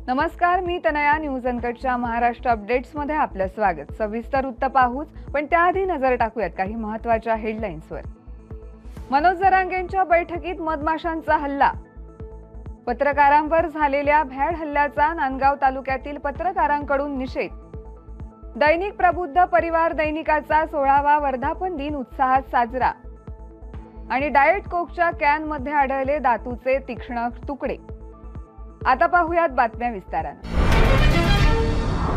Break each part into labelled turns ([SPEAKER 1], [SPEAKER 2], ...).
[SPEAKER 1] नमस्कार, मी तनया. न्यूज अनकटच्या महाराष्ट्र अपडेट्समध्ये आपलं स्वागत. सविस्तर वृत्त पाहूच, पण त्याआधी नजर टाकूयात काही महत्त्वाच्या हेडलाईन्सवर. मनोज जरांगेंच्या बैठकीत मधमाशांचा हल्ला. पत्रकारांवर झालेल्या भ्याड हल्ल्याचा नांदगाव तालुक्यातील पत्रकारांकडून निषेध. दैनिक प्रबुद्ध परिवार दैनिकाचा 16वा वर्धापन दिन उत्साहात साजरा. आणि डाएट कोकच्या कॅनमध्ये आढळले धातूचे तीक्ष्ण तुकडे. आता पाहूयात बातम्या विस्ताराने.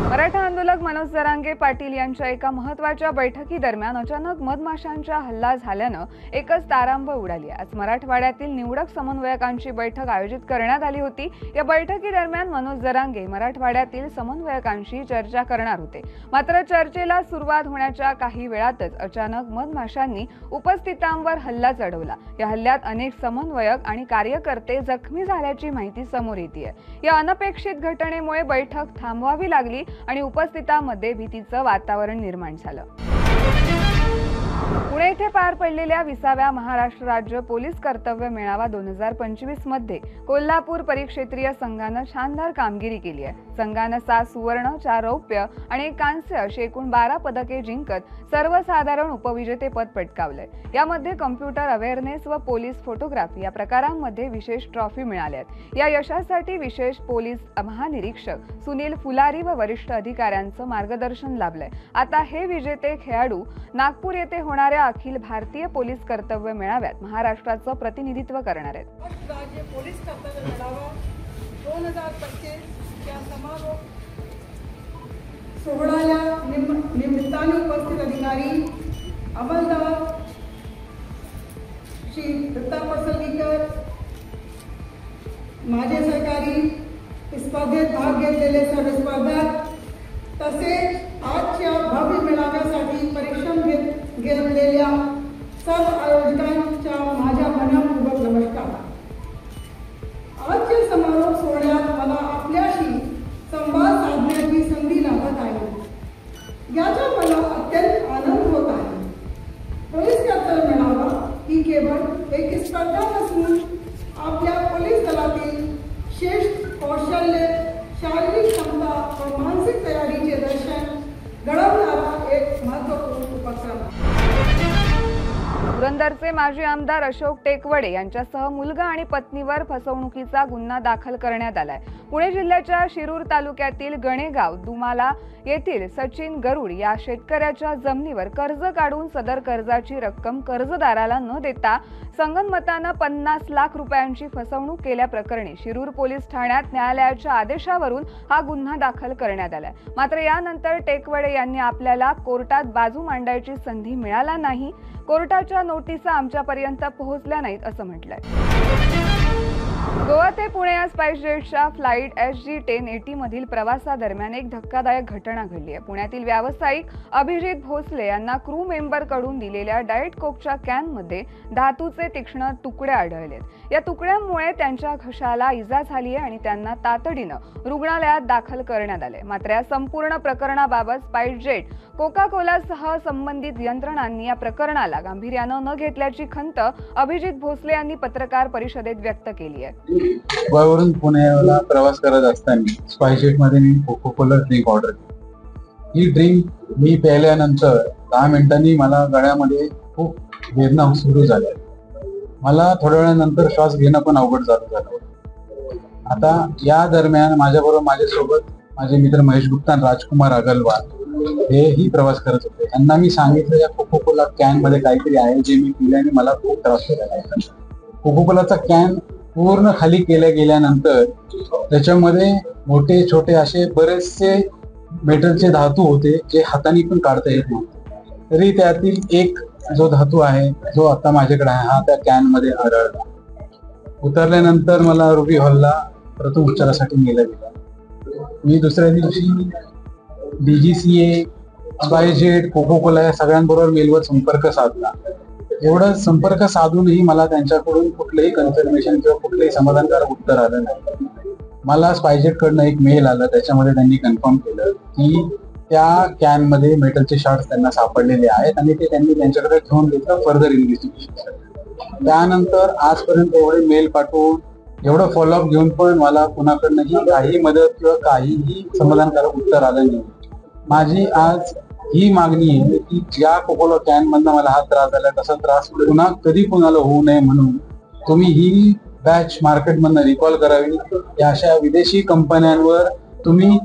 [SPEAKER 1] मराठा आंदोलक मनोज जरांगे पाटील यांच्या एका महत्त्वाच्या बैठकीदरम्यान अचानक मधमाशांचा हल्ला झाल्यानं एकच तारांब उडाली. आज मराठवाड्यातील निवडक समन्वयकांची बैठक आयोजित करण्यात आली होती. या बैठकीदरम्यान मनोज जरांगे मराठवाड्यातील समन्वयकांशी चर्चा करणार होते. मात्र चर्चेला सुरुवात होण्याच्या काही वेळातच अचानक मधमाशांनी उपस्थितांवर हल्ला चढवला. या हल्ल्यात अनेक समन्वयक आणि कार्यकर्ते जखमी झाल्याची माहिती समोर येते. या अनपेक्षित घटनेमुळे बैठक थांबवावी लागली आणि उपस्थितांमध्ये भीतीचं वातावरण निर्माण झालं. पुणे येथे पार पडलेल्या 20व्या महाराष्ट्र राज्य पोलीस कर्तव्य मेळावा 2025 मध्ये कोल्हापूर परिक्षेत्रीय संघानं शानदार कामगिरी केली आहे. संघानं 7 सुवर्ण, 4 रौप्य आणि 1 कांस्य अशी एकूण 12 पदके जिंकत सर्वसाधारण उपविजेतेपद पटकावलंय. यामध्ये कम्प्युटर अवेअरनेस व पोलीस फोटोग्राफी या प्रकारांमध्ये विशेष ट्रॉफी मिळाल्या आहेत. या यशासाठी विशेष पोलीस महानिरीक्षक सुनील फुलारी व वरिष्ठ अधिकाऱ्यांचं मार्गदर्शन लाभलंय. आता हे विजेते खेळाडू नागपूर येथे होणाऱ्या अखिल भारतीय पोलीस कर्तव्य मेळाव्यात महाराष्ट्राचं प्रतिनिधित्व करणार आहेत.
[SPEAKER 2] राज्य पोलीस कर्तव्य मेळावा 2025 या समारोप सोहळ्याला निमित्ताने उपस्थित अधिकारी अंमलदार श्री दत्ता पडसलगीकर, माझे सहकारी, स्पर्धेत भाग घेतलेले सर्व स्पर्धक तसेच आजच्या भव्य मेळाव्यासाठी परिश्रम घेतलेल्या सर्व आयोजकांच्या माझ्या मनपूर्वक नमस्कार. आजच्या समारोप सोहळ्यात मला आपल्याशी संवाद साधण्याची संधी लाभत आहे. याचा मला अत्यंत आनंद होत आहे. पोलीस कर्तव्य मेळावा ही केवळ एक स्पर्धा नसून आपल्या पोलीस दलातील श्रेष्ठ कौशल्य, शारीरिक क्षमता व मानसिक तयारीचे दर्शन घडवणारा एक महत्त्वपूर्ण उपक्रम आहे.
[SPEAKER 1] पुरंदरचे माजी आमदार अशोक टेकवडे यांच्यासह मुलगा आणि पत्नीवर फसवणुकीचा गुन्हा दाखल करण्यात आलाय. पुणे जिल्ह्याच्या शिरूर तालुक्यातील गणेगाव दुमाला येथील सचिन गरुड या शेतकऱ्याच्या जमिनीवर कर्ज काढून सदर कर्जाची रक्कम कर्जदाराला न देता संगनमतानं 50 लाख रुपयांची फसवणूक केल्याप्रकरणी शिरूर पोलीस ठाण्यात न्यायालयाच्या आदेशावरून हा गुन्हा दाखल करण्यात आलाय. मात्र यानंतर टेकवडे यांनी आपल्याला कोर्टात बाजू मांडायची संधी मिळाला नाही. कोर्टाच्या नोटिसा आमच्यापर्यंत पोहोचल्या नाहीत असं म्हटलंय. गोवा ते पुणे या स्पाइसजेटच्या फ्लाईट SG-1080 मधील प्रवासादरम्यान एक धक्कादायक घटना घडली आहे. पुण्यातील व्यावसायिक अभिजित भोसले यांना क्रू मेंबर कडून दिलेल्या डाएट कोकच्या कॅनमध्ये धातूचे तीक्ष्ण तुकडे आढळलेत. या तुकड्यांमुळे त्यांच्या घशाला इजा झाली आहे आणि त्यांना तातडीनं रुग्णालयात दाखल करण्यात आले. मात्र या संपूर्ण प्रकरणाबाबत स्पाइसजेट, कोका कोलासह संबंधित यंत्रणांनी या प्रकरणाला गांभीर्यानं न घेतल्याची खंत अभिजित भोसले यांनी पत्रकार परिषदेत व्यक्त केली आहे.
[SPEAKER 3] गोव्यावरून पुण्याला प्रवास करत असताना स्पाइसजेट मध्ये मी कोका कोला ड्रिंक ऑर्डर केली. ही ड्रिंक मी प्यायल्यानंतर 10 मिनिटांनी मला गळ्यामध्ये खूप वेदना सुरू झाल्या. मला थोड्या वेळानंतर श्वास घेणं पण अवघड झालं. आता या दरम्यान माझ्याबरोबर माझ्यासोबत माझे मित्र महेश गुप्ता आणि राजकुमार अगरवाल हेही प्रवास करत होते. त्यांना मी सांगितलं या कोका कोला कॅन मध्ये काहीतरी आहे जे मी पिल्याने मला खूप त्रास होत आहे. कोका कोलाचा कॅन पूर्ण खाली केल्या गेल्यानंतर त्याच्यामध्ये मोठे छोटे असे बरेचसे मेटलचे धातू होते जे हाताने पण काढता येत नव्हते. तरी त्यातील एक जो धातू आहे जो आता माझ्याकडे आहे हा त्या कॅन मध्ये आढळला. उतरल्यानंतर मला रुबी हॉलला प्रथम उपचारासाठी नेलं गेलं. मी दुसऱ्या दिवशी DGCA, स्पाइसजेट, कोका कोला या सगळ्यांबरोबर मेलवर संपर्क साधला. एवढं संपर्क साधूनही मला त्यांच्याकडून कुठलंही कन्फर्मेशन किंवा कुठलंही समाधानकारक उत्तर आलं नाही. मला स्पाइसजेट कडनं एक मेल आला. त्याच्यामध्ये त्यांनी कन्फर्म केलं की त्या कॅन मध्ये मेटलचे शॉर्ट्स त्यांना सापडलेले आहेत आणि ते त्यांनी त्यांच्याकडे ठेवून घेतलं फर्दर इन्व्हेस्टिगेशन. त्यानंतर आजपर्यंत एवढे मेल पाठवून एवढं फॉलोअप घेऊन पण मला कुणाकडनंही काही मदत किंवा काहीही समाधानकारक उत्तर आलं नाही. माझी आज ही मागणी आहे की ज्या कोकोला कॅन मधनं मला हा त्रास झाला तसा त्रास पुन्हा कधी कुणाला होऊ नये म्हणून तुम्ही ही बॅच मार्केटमधनं रिकॉल करावी. या अशा विदेशी कंपन्यांवर तुम्ही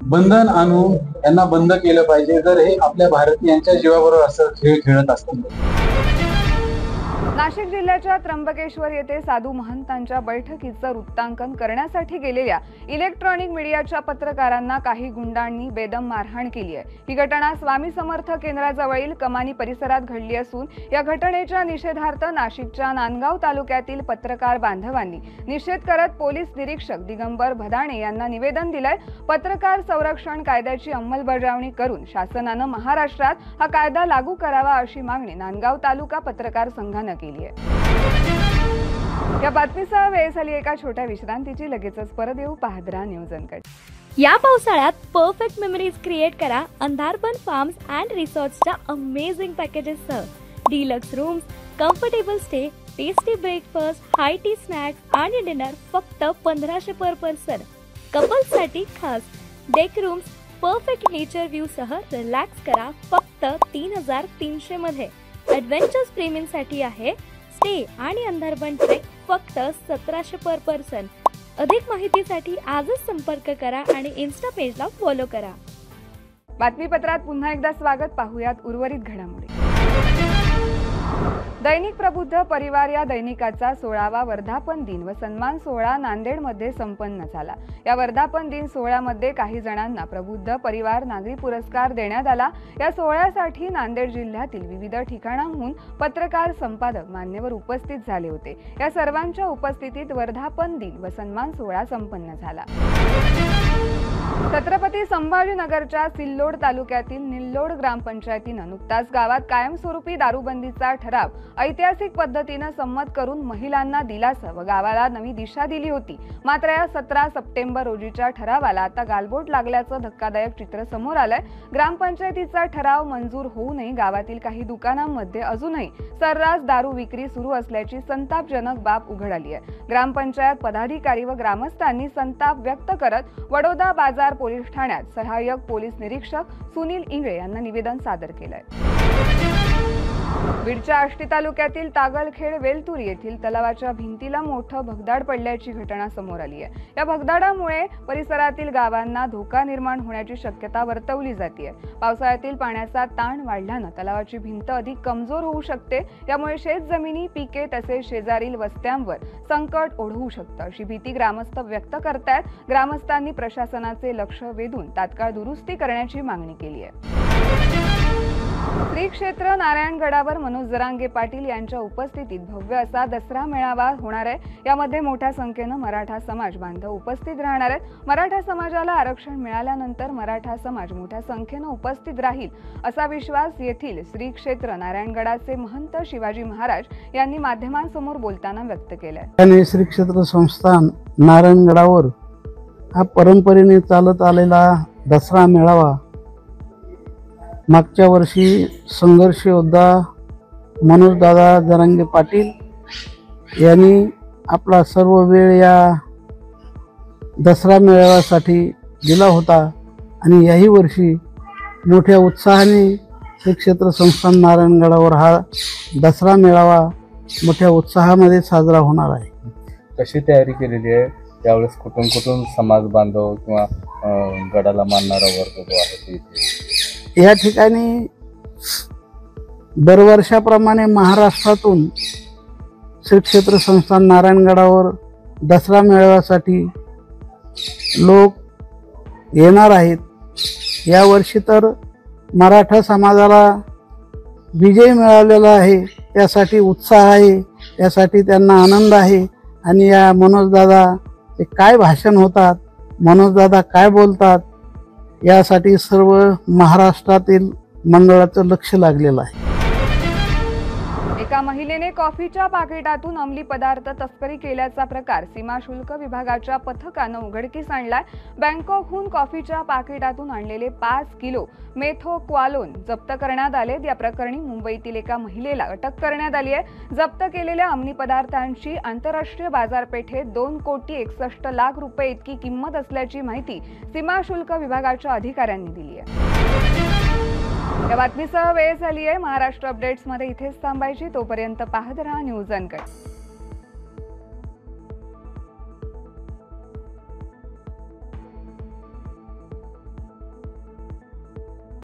[SPEAKER 3] बंधन आणून यांना बंद केलं पाहिजे जर हे आपल्या भारतीयांच्या जीवाबरोबर असं खेळ खेळत असतील.
[SPEAKER 1] नाशिक जिल्ह्याच्या त्र्यंबकेश्वर येथे साधू महंतांच्या बैठकीचं वृत्तांकन करण्यासाठी गेलेल्या इलेक्ट्रॉनिक मीडियाच्या पत्रकारांना काही गुंडांनी बेदम मारहाण केली आहे. ही घटना स्वामी समर्थ केंद्राजवळील कमानी परिसरात घडली असून या घटनेच्या निषेधार्थ नाशिकच्या नांदगाव तालुक्यातील पत्रकार बांधवांनी निषेध करत पोलीस निरीक्षक दिगंबर भदाणे यांना निवेदन दिलंय. पत्रकार संरक्षण कायद्याची अंमलबजावणी करून शासनानं महाराष्ट्रात हा कायदा लागू करावा अशी मागणी नांदगाव तालुका पत्रकार संघानं केली आहे. या बातमीसह वेळ झाली एका छोट्या विश्रांतीची. लगेचच परत येऊ. पाहत रहा न्यूज अनकट.
[SPEAKER 4] या पावसाळ्यात परफेक्ट मेमरीज क्रिएट करा अंधारपन फार्म्स अँड रिसॉर्ट्सच्या अमेझिंग पॅकेजेससह. Deluxe rooms, comfortable stay, tasty breakfast, high tea snacks आणि डिनर फक्त 1500 पर पर्सन. कपल्ससाठी खास deck rooms, perfect nature view सह रिलॅक्स करा फक्त 3300 मध्ये. ॲडव्हेंचर्स प्रेमींसाठी आहे स्टे आणि अंधारबन ट्रेक फक्त 1700 पर पर्सन. अधिक माहितीसाठी आजच संपर्क करा आणि इन्स्टा पेजला फॉलो करा.
[SPEAKER 1] बातमीपत्रात पुन्हा एकदा स्वागत. पाहूयात उर्वरित घडामोडी. दैनिक प्रबुद्ध परिवार या दैनिकाचा 16वा वर्धापन दिन व सन्मान सोहळा नांदेडमध्ये संपन्न झाला. या वर्धापन दिन सोहळ्यामध्ये काही जणांना प्रबुद्ध परिवार नागरी पुरस्कार देण्यात आला. या सोहळ्यासाठी नांदेड जिल्ह्यातील विविध ठिकाणांहून पत्रकार, संपादक, मान्यवर उपस्थित झाले होते. या सर्वांच्या उपस्थितीत वर्धापन दिन व सन्मान सोहळा संपन्न झाला. छत्रपती संभाजीनगरच्या सिल्लोड तालुक्यातील निल्लोड ग्रामपंचायतीनं नुकताच गावात कायमस्वरूपी दारूबंदीचा ठराव ऐतिहासिक पद्धतीनं संमत करून महिलांना दिलासा व गावाला नवी दिशा दिली होती. मात्र या 17 सप्टेंबर रोजीच्या ठरावाला आता गालबोट लागल्याचं धक्कादायक चित्र समोर आलंय. ग्रामपंचायतीचा ठराव मंजूर होऊनही गावातील काही दुकानांमध्ये अजूनही सर्रास दारू विक्री सुरू असल्याची संतापजनक बाब उघड आली आहे. ग्रामपंचायत पदाधिकारी व ग्रामस्थांनी संताप व्यक्त करत वडोदा बाजार पोलीस ठाण्यात सहाय्यक पोलीस निरीक्षक सुनील इंगळे यांना निवेदन सादर केलंय. बीडच्या आष्टी तालुक्यातील तागलखेड वेलतूर येथील तलावाच्या भिंतीला मोठं भगदाड पडल्याची घटना समोर आली आहे. या भगदाडामुळे परिसरातील गावांना धोका निर्माण होण्याची शक्यता वर्तवली जाते. पावसाळ्यातील पाण्याचा ताण वाढल्यानं तलावाची भिंत अधिक कमजोर होऊ शकते. यामुळे शेतजमिनी, पिके तसेच शेजारील वस्त्यांवर संकट ओढवू शकतं अशी भीती ग्रामस्थ व्यक्त करतायत. ग्रामस्थांनी प्रशासनाचे लक्ष वेधून तात्काळ दुरुस्ती करण्याची मागणी केली आहे. श्री क्षेत्र नारायणगडावर मनोज जरांगे पाटील यांच्या उपस्थितीत भव्य असा दसरा मेळावा होणार आहे. यामध्ये मोठ्या संख्येनं मराठा समाज बांधव उपस्थित राहणार आहेत. मराठा समाजाला आरक्षण मिळाल्यानंतर मराठा समाज मोठ्या संख्येनं उपस्थित राहील असा विश्वास येथील श्री क्षेत्र नारायणगडाचे महंत शिवाजी महाराज यांनी माध्यमांसमोर बोलताना व्यक्त केलाय.
[SPEAKER 5] श्री क्षेत्र संस्थान नारायणगडावर हा परंपरेने चालत आलेला दसरा मेळावा मागच्या वर्षी संघर्ष योद्धा मनोजदादा जरांगे पाटील यांनी आपला सर्व वेळ या दसरा मेळाव्यासाठी दिला होता आणि याही वर्षी मोठ्या उत्साहाने श्री क्षेत्र संस्थान नारायणगडावर हा दसरा मेळावा मोठ्या उत्साहामध्ये साजरा होणार आहे.
[SPEAKER 6] कशी तयारी केलेली आहे त्यावेळेस? कुठून समाज बांधव किंवा गडाला मानणारा वर्ग जो आहे ते
[SPEAKER 5] या ठिकाणी दरवर्षाप्रमाणे महाराष्ट्रातून श्री क्षेत्र संस्थान नारायणगडावर दसरा मेळाव्यासाठी लोक येणार आहेत. यावर्षी तर मराठा समाजाला विजय मिळालेला आहे, त्यासाठी उत्साह आहे, त्यासाठी त्यांना आनंद आहे. आणि या मनोजदादा ते काय भाषण होतात, मनोजदादा काय बोलतात, यासाठी सर्व महाराष्ट्रातील मंडळाचं लक्ष लागलेलं आहे.
[SPEAKER 1] एका महिलेने कॉफीच्या पाकिटातून अंमली पदार्थ तस्करी केल्याचा प्रकार सीमा शुल्क विभागाच्या पथकानं उघडकीस आणलाय. बँकॉकहून कॉफीच्या पाकिटातून आणलेले 5 किलो मेथोक्वालोन जप्त करण्यात आले. या प्रकरणी मुंबईतील एका महिलेला अटक करण्यात आली आहे. जप्त केलेल्या अंमली पदार्थांची आंतरराष्ट्रीय बाजारपेठेत 2,61 लाख रुपये इतकी किंमत असल्याची माहिती सीमा शुल्क विभागाच्या अधिकाऱ्यांनी दिली आहे. या बातमीसह वेळ झाली आहे महाराष्ट्र अपडेट्समध्ये इथेच थांबायची. तोपर्यंत पाहत रहा न्यूज अनकट.